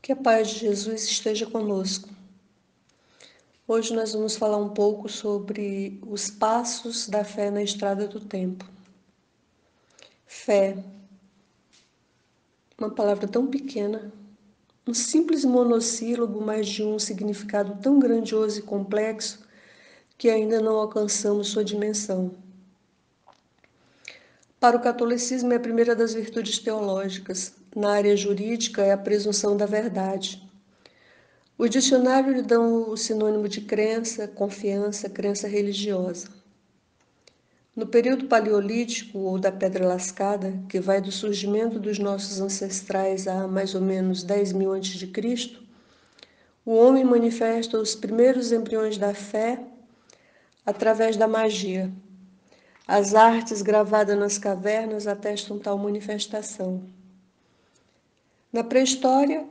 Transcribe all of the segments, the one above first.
Que a paz de Jesus esteja conosco. Hoje nós vamos falar um pouco sobre os passos da fé na estrada do tempo. Fé, uma palavra tão pequena, um simples monossílabo, mas de um significado tão grandioso e complexo que ainda não alcançamos sua dimensão. Para o catolicismo é a primeira das virtudes teológicas. Na área jurídica é a presunção da verdade. O dicionário lhe dá o sinônimo de crença, confiança, crença religiosa. No período paleolítico ou da Pedra Lascada, que vai do surgimento dos nossos ancestrais a mais ou menos 10.000 a.C., o homem manifesta os primeiros embriões da fé através da magia. As artes gravadas nas cavernas atestam tal manifestação. Na pré-história,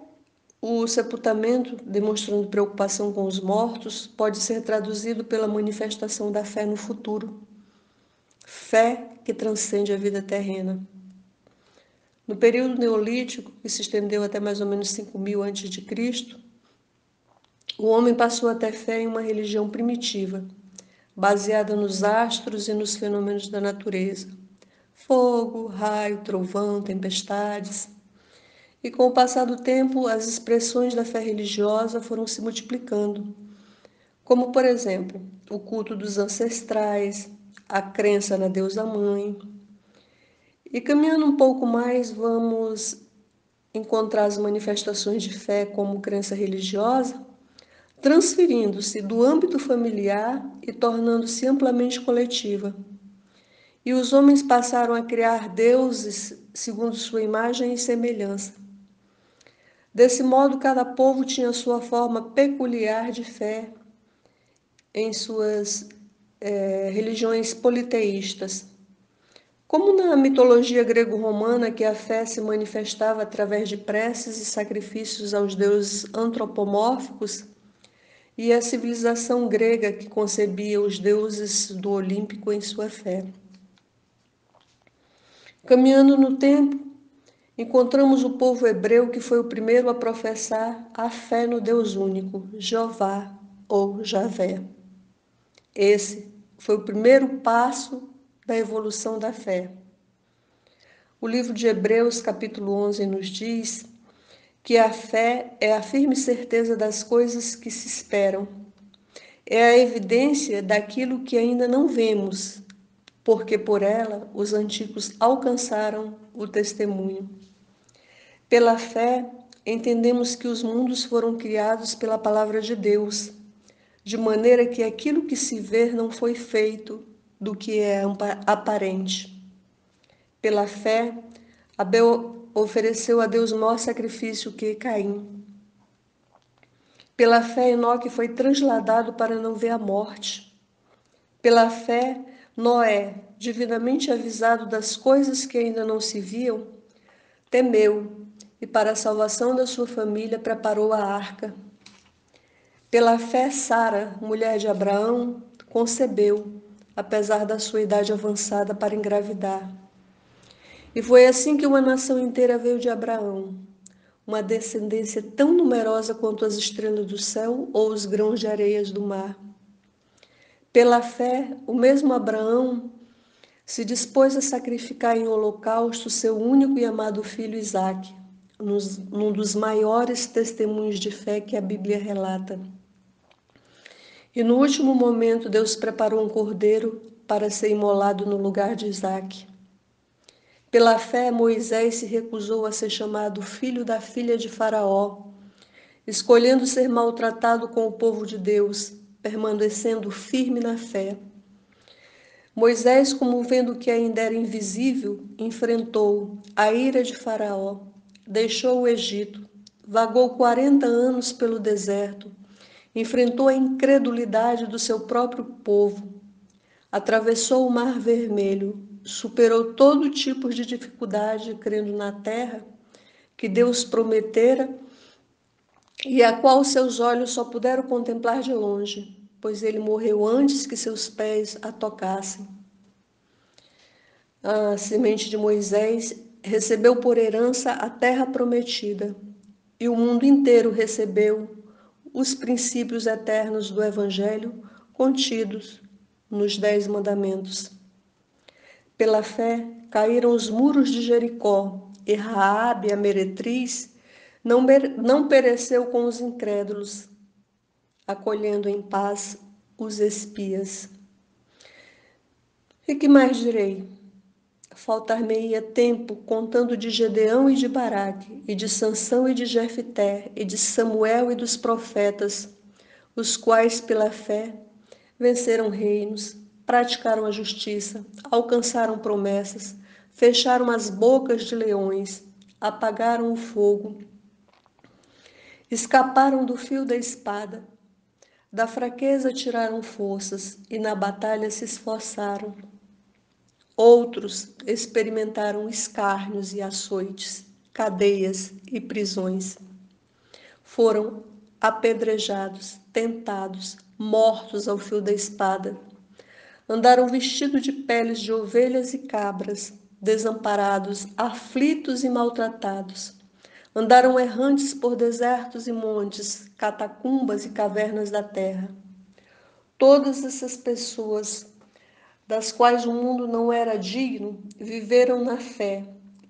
o sepultamento, demonstrando preocupação com os mortos, pode ser traduzido pela manifestação da fé no futuro. Fé que transcende a vida terrena. No período neolítico, que se estendeu até mais ou menos 5.000 a.C., o homem passou a ter fé em uma religião primitiva, baseada nos astros e nos fenômenos da natureza. Fogo, raio, trovão, tempestades. E com o passar do tempo, as expressões da fé religiosa foram se multiplicando, como, por exemplo, o culto dos ancestrais, a crença na deusa mãe. E caminhando um pouco mais, vamos encontrar as manifestações de fé como crença religiosa, transferindo-se do âmbito familiar e tornando-se amplamente coletiva. E os homens passaram a criar deuses segundo sua imagem e semelhança. Desse modo, cada povo tinha sua forma peculiar de fé em suas religiões politeístas. Como na mitologia grego-romana, que a fé se manifestava através de preces e sacrifícios aos deuses antropomórficos, e a civilização grega que concebia os deuses do Olímpico em sua fé. Caminhando no tempo, encontramos o povo hebreu que foi o primeiro a professar a fé no Deus único, Jeová ou Javé. Esse foi o primeiro passo da evolução da fé. O livro de Hebreus, capítulo 11, nos diz que a fé é a firme certeza das coisas que se esperam. É a evidência daquilo que ainda não vemos, porque por ela os antigos alcançaram o testemunho. Pela fé, entendemos que os mundos foram criados pela palavra de Deus, de maneira que aquilo que se vê não foi feito do que é aparente. Pela fé, Abel ofereceu a Deus maior sacrifício que Caim. Pela fé, Enoque foi transladado para não ver a morte. Pela fé, Noé, divinamente avisado das coisas que ainda não se viam, temeu e para a salvação da sua família preparou a arca. Pela fé, Sara, mulher de Abraão, concebeu, apesar da sua idade avançada para engravidar. E foi assim que uma nação inteira veio de Abraão, uma descendência tão numerosa quanto as estrelas do céu ou os grãos de areias do mar. Pela fé, o mesmo Abraão se dispôs a sacrificar em holocausto seu único e amado filho Isaque, num dos maiores testemunhos de fé que a Bíblia relata. E no último momento, Deus preparou um cordeiro para ser imolado no lugar de Isaque. Pela fé, Moisés se recusou a ser chamado filho da filha de Faraó, escolhendo ser maltratado com o povo de Deus, permanecendo firme na fé. Moisés, como vendo que ainda era invisível, enfrentou a ira de Faraó, deixou o Egito, vagou 40 anos pelo deserto, enfrentou a incredulidade do seu próprio povo, atravessou o Mar Vermelho, superou todo tipo de dificuldade, crendo na terra que Deus prometera e a qual seus olhos só puderam contemplar de longe, pois ele morreu antes que seus pés a tocassem. A semente de Moisés recebeu por herança a terra prometida, e o mundo inteiro recebeu os princípios eternos do Evangelho contidos nos 10 mandamentos. Pela fé, caíram os muros de Jericó, e Raabe, a meretriz, não pereceu com os incrédulos, acolhendo em paz os espias. E que mais direi? Faltar-me-ia tempo contando de Gedeão e de Baraque, e de Sansão e de Jefté, e de Samuel e dos profetas, os quais, pela fé, venceram reinos, praticaram a justiça, alcançaram promessas, fecharam as bocas de leões, apagaram o fogo, escaparam do fio da espada, da fraqueza tiraram forças e na batalha se esforçaram. Outros experimentaram escárnios e açoites, cadeias e prisões. Foram apedrejados, tentados, mortos ao fio da espada. Andaram vestidos de peles de ovelhas e cabras, desamparados, aflitos e maltratados. Andaram errantes por desertos e montes, catacumbas e cavernas da terra. Todas essas pessoas, das quais o mundo não era digno, viveram na fé,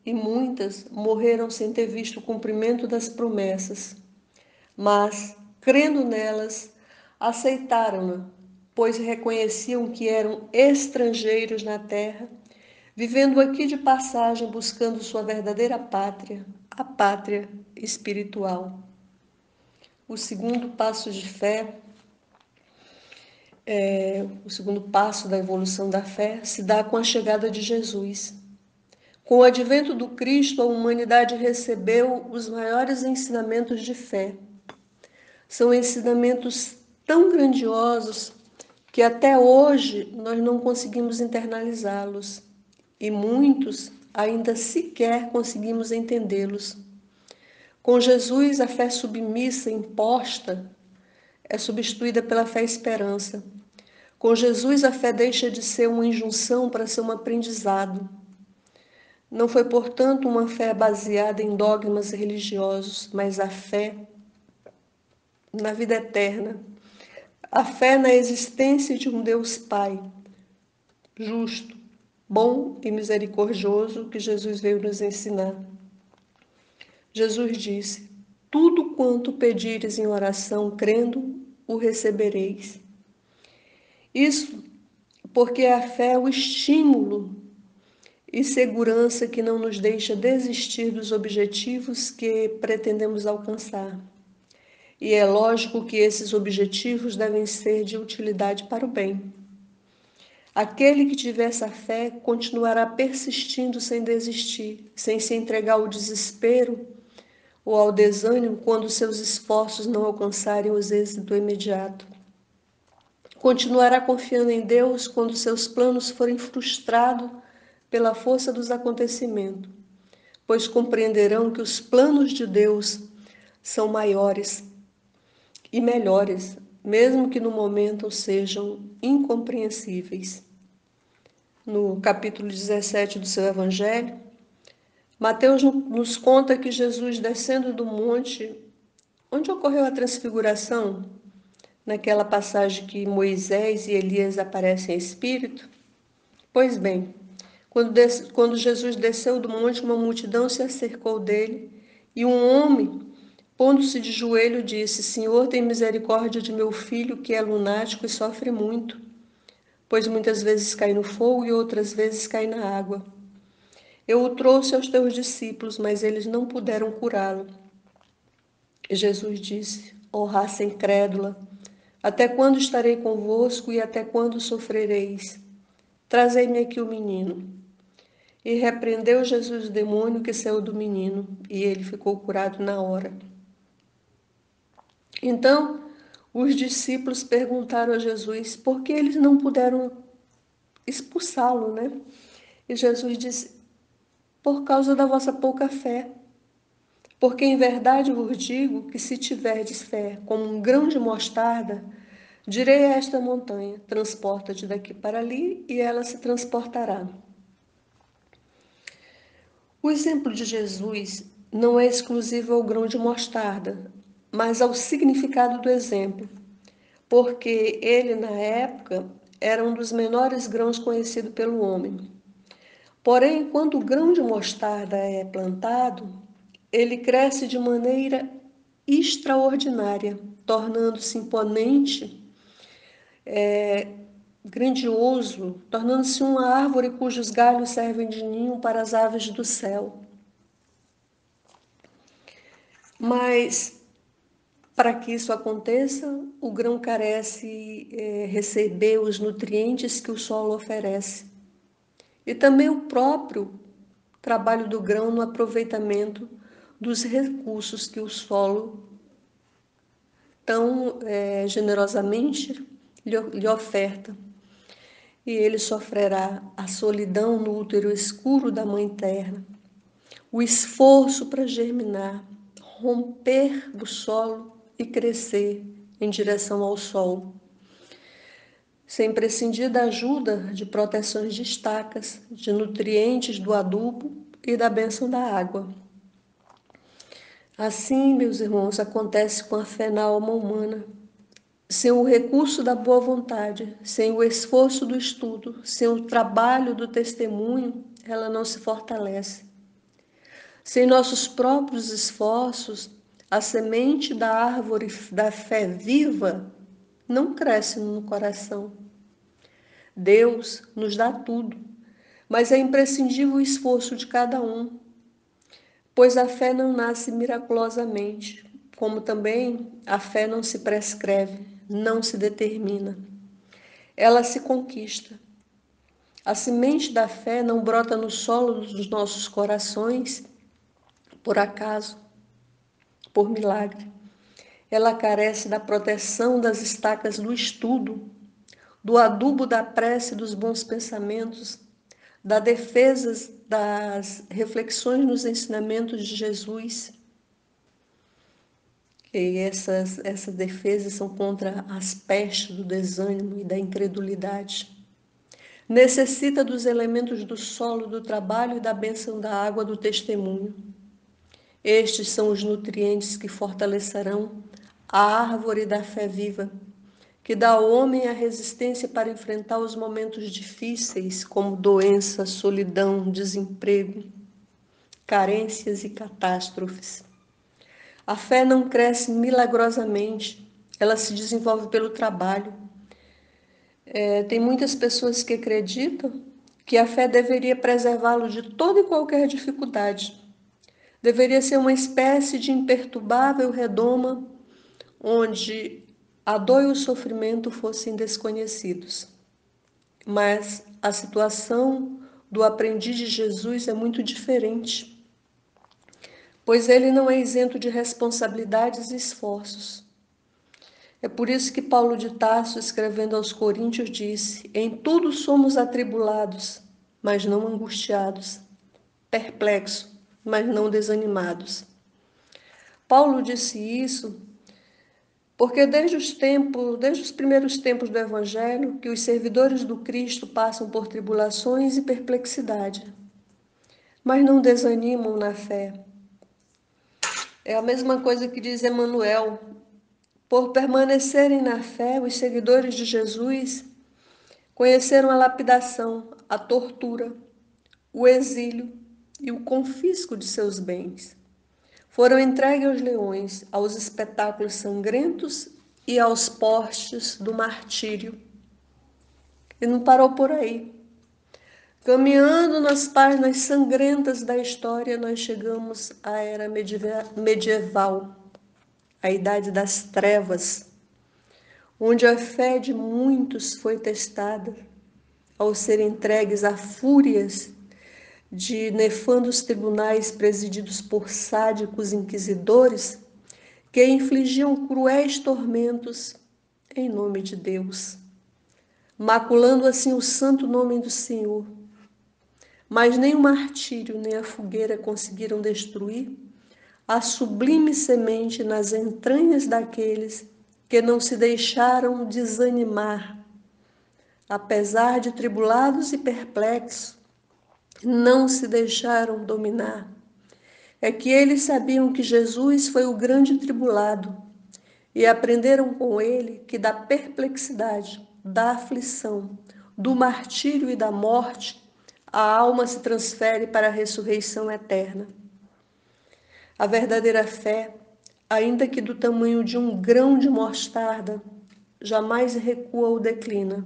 e muitas morreram sem ter visto o cumprimento das promessas. Mas, crendo nelas, aceitaram-na, pois reconheciam que eram estrangeiros na terra, vivendo aqui de passagem, buscando sua verdadeira pátria, a pátria espiritual. O segundo passo de fé, o segundo passo da evolução da fé, se dá com a chegada de Jesus. Com o advento do Cristo, a humanidade recebeu os maiores ensinamentos de fé. São ensinamentos tão grandiosos que até hoje nós não conseguimos internalizá-los e muitos ainda sequer conseguimos entendê-los. Com Jesus, a fé submissa, imposta, é substituída pela fé esperança. Com Jesus, a fé deixa de ser uma injunção para ser um aprendizado. Não foi, portanto, uma fé baseada em dogmas religiosos, mas a fé na vida eterna, a fé na existência de um Deus Pai, justo, bom e misericordioso, que Jesus veio nos ensinar. Jesus disse: tudo quanto pedires em oração, crendo, o recebereis. Isso porque a fé é o estímulo e segurança que não nos deixa desistir dos objetivos que pretendemos alcançar. E é lógico que esses objetivos devem ser de utilidade para o bem. Aquele que tiver essa fé continuará persistindo sem desistir, sem se entregar ao desespero ou ao desânimo quando seus esforços não alcançarem o êxito imediato. Continuará confiando em Deus quando seus planos forem frustrados pela força dos acontecimentos, pois compreenderão que os planos de Deus são maiores e melhores, mesmo que no momento sejam incompreensíveis. No capítulo 17 do seu Evangelho, Mateus nos conta que Jesus, descendo do monte, onde ocorreu a transfiguração, naquela passagem que Moisés e Elias aparecem em espírito, pois bem, quando Jesus desceu do monte, uma multidão se acercou dele e um homem, pondo-se de joelho, disse: Senhor, tem misericórdia de meu filho, que é lunático e sofre muito, pois muitas vezes cai no fogo e outras vezes cai na água. Eu o trouxe aos teus discípulos, mas eles não puderam curá-lo. E Jesus disse: ó raça incrédula, até quando estarei convosco e até quando sofrereis? Trazei-me aqui o menino. E repreendeu Jesus o demônio que saiu do menino, e ele ficou curado na hora. Então, os discípulos perguntaram a Jesus por que eles não puderam expulsá-lo, né? E Jesus disse: por causa da vossa pouca fé. Porque em verdade vos digo que se tiverdes fé como um grão de mostarda, direi a esta montanha: transporta-te daqui para ali, e ela se transportará. O exemplo de Jesus não é exclusivo ao grão de mostarda, mas ao significado do exemplo, porque ele, na época, era um dos menores grãos conhecido pelo homem. Porém, quando o grão de mostarda é plantado, ele cresce de maneira extraordinária, tornando-se imponente, grandioso, tornando-se uma árvore cujos galhos servem de ninho para as aves do céu. Mas, para que isso aconteça, o grão carece receber os nutrientes que o solo oferece. E também o próprio trabalho do grão no aproveitamento dos recursos que o solo tão generosamente lhe oferta. E ele sofrerá a solidão no útero escuro da Mãe Terra, o esforço para germinar, romper do solo e crescer em direção ao sol, sem prescindir da ajuda de proteções de estacas, de nutrientes do adubo e da bênção da água. Assim, meus irmãos, acontece com a fé na alma humana. Sem o recurso da boa vontade, sem o esforço do estudo, sem o trabalho do testemunho, ela não se fortalece. Sem nossos próprios esforços, a semente da árvore da fé viva não cresce no coração. Deus nos dá tudo, mas é imprescindível o esforço de cada um, pois a fé não nasce miraculosamente, como também a fé não se prescreve, não se determina. Ela se conquista. A semente da fé não brota no solo dos nossos corações por acaso, por milagre. Ela carece da proteção das estacas do estudo, do adubo da prece e dos bons pensamentos, da defesa das reflexões nos ensinamentos de Jesus. E essas defesas são contra as pestes do desânimo e da incredulidade. Necessita dos elementos do solo, do trabalho e da bênção da água do testemunho. Estes são os nutrientes que fortalecerão a árvore da fé viva, que dá ao homem a resistência para enfrentar os momentos difíceis, como doença, solidão, desemprego, carências e catástrofes. A fé não cresce milagrosamente, ela se desenvolve pelo trabalho. Tem muitas pessoas que acreditam que a fé deveria preservá-lo de toda e qualquer dificuldade. Deveria ser uma espécie de imperturbável redoma onde a dor e o sofrimento fossem desconhecidos. Mas a situação do aprendiz de Jesus é muito diferente, pois ele não é isento de responsabilidades e esforços. É por isso que Paulo de Tarso, escrevendo aos Coríntios, disse: em tudo somos atribulados, mas não angustiados, perplexos, mas não desanimados. Paulo disse isso porque desde os primeiros tempos do Evangelho, que os servidores do Cristo passam por tribulações e perplexidade, mas não desanimam na fé. É a mesma coisa que diz Emmanuel: por permanecerem na fé, os seguidores de Jesus conheceram a lapidação, a tortura, o exílio e o confisco de seus bens. Foram entregues aos leões, aos espetáculos sangrentos e aos postes do martírio. E não parou por aí. Caminhando nas páginas sangrentas da história, nós chegamos à era medieval, a Idade das Trevas, onde a fé de muitos foi testada ao ser entregues a fúrias de nefandos tribunais presididos por sádicos inquisidores que infligiam cruéis tormentos em nome de Deus, maculando assim o santo nome do Senhor. Mas nem o martírio nem a fogueira conseguiram destruir a sublime semente nas entranhas daqueles que não se deixaram desanimar, apesar de tribulados e perplexos, não se deixaram dominar, é que eles sabiam que Jesus foi o grande tribulado e aprenderam com ele que da perplexidade, da aflição, do martírio e da morte, a alma se transfere para a ressurreição eterna. A verdadeira fé, ainda que do tamanho de um grão de mostarda, jamais recua ou declina.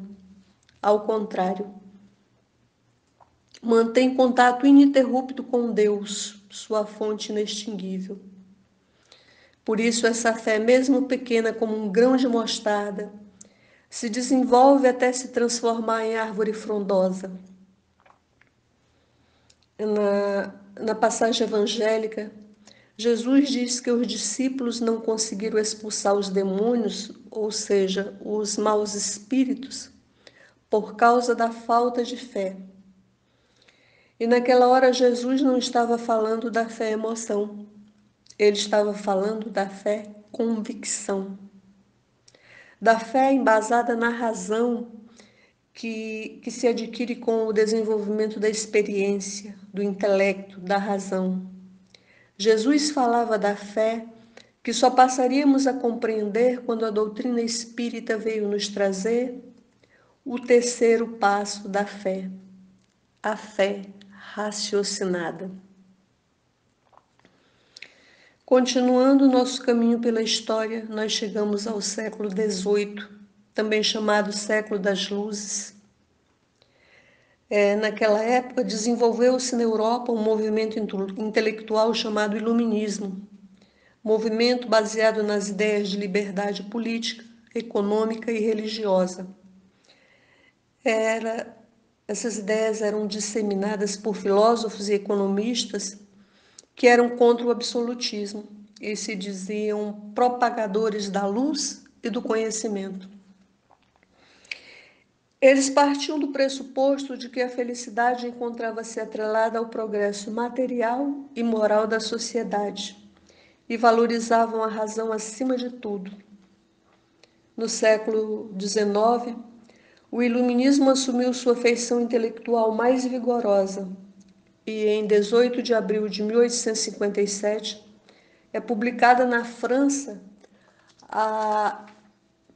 Ao contrário, mantém contato ininterrupto com Deus, sua fonte inextinguível. Por isso, essa fé, mesmo pequena como um grão de mostarda, se desenvolve até se transformar em árvore frondosa. Na passagem evangélica, Jesus diz que os discípulos não conseguiram expulsar os demônios, ou seja, os maus espíritos, por causa da falta de fé. E naquela hora Jesus não estava falando da fé emoção, ele estava falando da fé convicção. Da fé embasada na razão que se adquire com o desenvolvimento da experiência, do intelecto, da razão. Jesus falava da fé que só passaríamos a compreender quando a doutrina espírita veio nos trazer o terceiro passo da fé, a fé raciocinada. Continuando nosso caminho pela história, nós chegamos ao século XVIII, também chamado século das luzes. Naquela época, desenvolveu-se na Europa um movimento intelectual chamado Iluminismo, movimento baseado nas ideias de liberdade política, econômica e religiosa. Essas ideias eram disseminadas por filósofos e economistas que eram contra o absolutismo e se diziam propagadores da luz e do conhecimento. Eles partiam do pressuposto de que a felicidade encontrava-se atrelada ao progresso material e moral da sociedade e valorizavam a razão acima de tudo. No século XIX, o iluminismo assumiu sua feição intelectual mais vigorosa e, em 18 de abril de 1857, é publicada na França a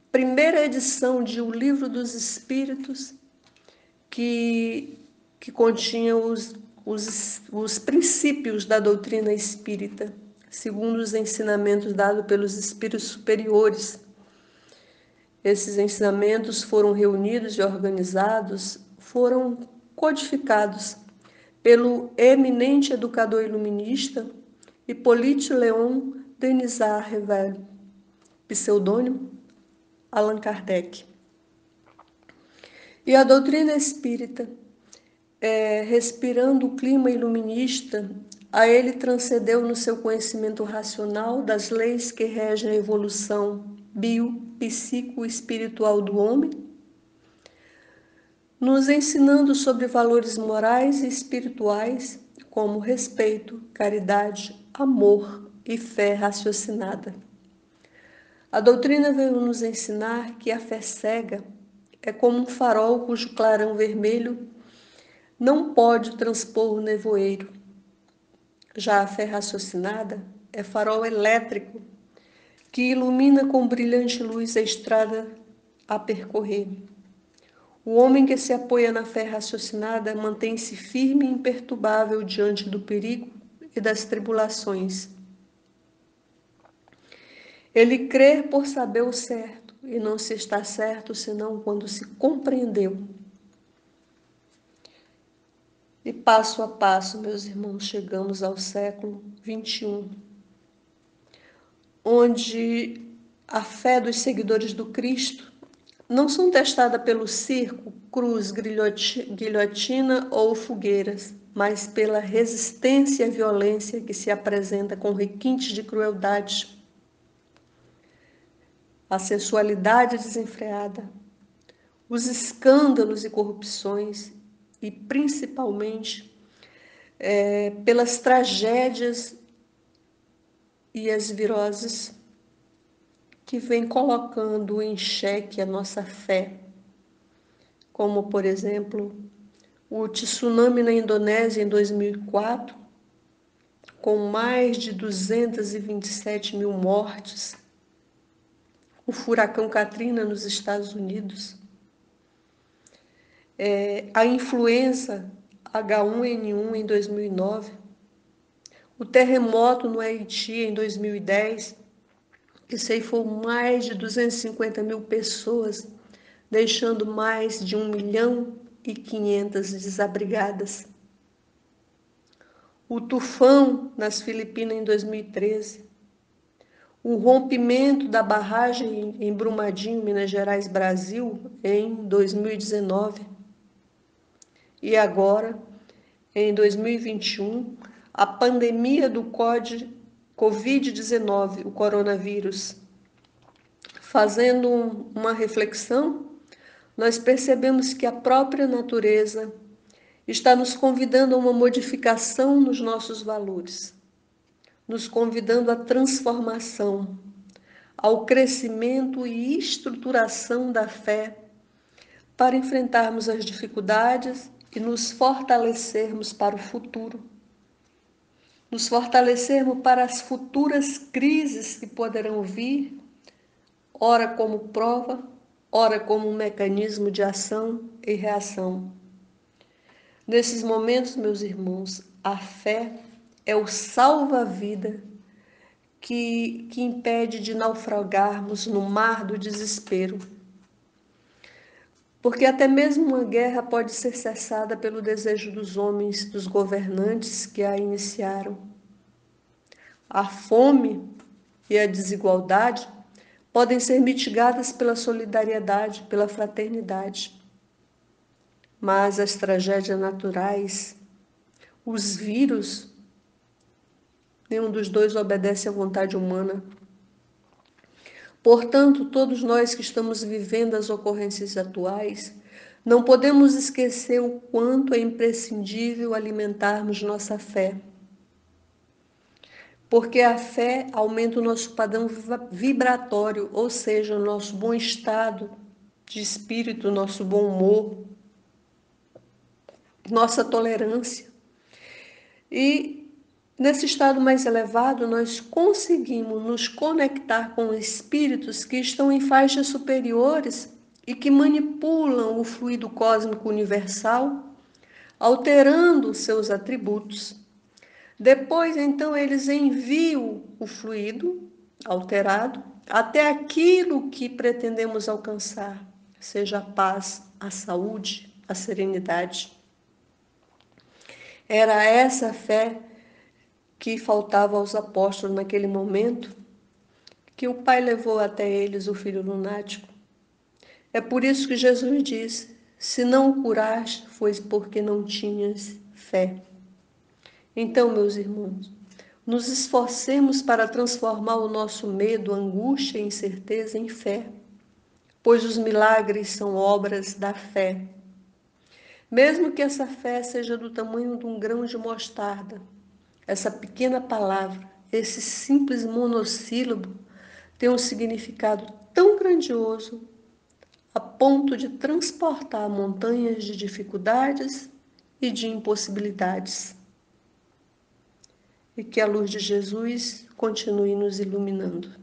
primeira edição de O Livro dos Espíritos, que continha os princípios da doutrina espírita, segundo os ensinamentos dados pelos espíritos superiores. Esses ensinamentos foram reunidos e organizados, foram codificados pelo eminente educador iluminista Hippolyte Léon Denisard Revel, pseudônimo Allan Kardec. E a doutrina espírita, respirando o clima iluminista, a ele transcendeu no seu conhecimento racional das leis que regem a evolução bio-psico-espiritual do homem, nos ensinando sobre valores morais e espirituais como respeito, caridade, amor e fé raciocinada. A doutrina veio nos ensinar que a fé cega é como um farol cujo clarão vermelho não pode transpor o nevoeiro. Já a fé raciocinada é farol elétrico que ilumina com brilhante luz a estrada a percorrer. O homem que se apoia na fé raciocinada mantém-se firme e imperturbável diante do perigo e das tribulações. Ele crê por saber o certo e não se está certo senão quando se compreendeu. E passo a passo, meus irmãos, chegamos ao século XXI, onde a fé dos seguidores do Cristo não são testadas pelo circo, cruz, guilhotina ou fogueiras, mas pela resistência à violência que se apresenta com requintes de crueldade, a sensualidade desenfreada, os escândalos e corrupções e, principalmente, pelas tragédias e as viroses que vêm colocando em xeque a nossa fé, como, por exemplo, o tsunami na Indonésia em 2004, com mais de 227 mil mortes, o furacão Katrina nos Estados Unidos, a influenza H1N1 em 2009, o terremoto no Haiti em 2010, que ceifou mais de 250 mil pessoas, deixando mais de 1.500.000 desabrigadas. O tufão nas Filipinas em 2013, o rompimento da barragem em Brumadinho, Minas Gerais, Brasil, em 2019. E agora, em 2021, a pandemia do Covid-19, o coronavírus. Fazendo uma reflexão, nós percebemos que a própria natureza está nos convidando a uma modificação nos nossos valores, nos convidando à transformação, ao crescimento e estruturação da fé para enfrentarmos as dificuldades e nos fortalecermos para o futuro. Nos fortalecermos para as futuras crises que poderão vir, ora como prova, ora como um mecanismo de ação e reação. Nesses momentos, meus irmãos, a fé é o salva-vida que impede de naufragarmos no mar do desespero. Porque até mesmo uma guerra pode ser cessada pelo desejo dos homens, dos governantes que a iniciaram. A fome e a desigualdade podem ser mitigadas pela solidariedade, pela fraternidade. Mas as tragédias naturais, os vírus, nenhum dos dois obedece à vontade humana. Portanto, todos nós que estamos vivendo as ocorrências atuais, não podemos esquecer o quanto é imprescindível alimentarmos nossa fé. Porque a fé aumenta o nosso padrão vibratório, ou seja, o nosso bom estado de espírito, nosso bom humor, nossa tolerância. E nesse estado mais elevado, nós conseguimos nos conectar com espíritos que estão em faixas superiores e que manipulam o fluido cósmico universal, alterando seus atributos. Depois, então, eles enviam o fluido alterado até aquilo que pretendemos alcançar, seja a paz, a saúde, a serenidade. Era essa fé que faltava aos apóstolos naquele momento, que o Pai levou até eles o filho lunático. É por isso que Jesus diz: se não o curaste, foi porque não tinhas fé. Então, meus irmãos, nos esforcemos para transformar o nosso medo, angústia e incerteza em fé, pois os milagres são obras da fé. Mesmo que essa fé seja do tamanho de um grão de mostarda, essa pequena palavra, esse simples monossílabo, tem um significado tão grandioso a ponto de transportar montanhas de dificuldades e de impossibilidades. E que a luz de Jesus continue nos iluminando.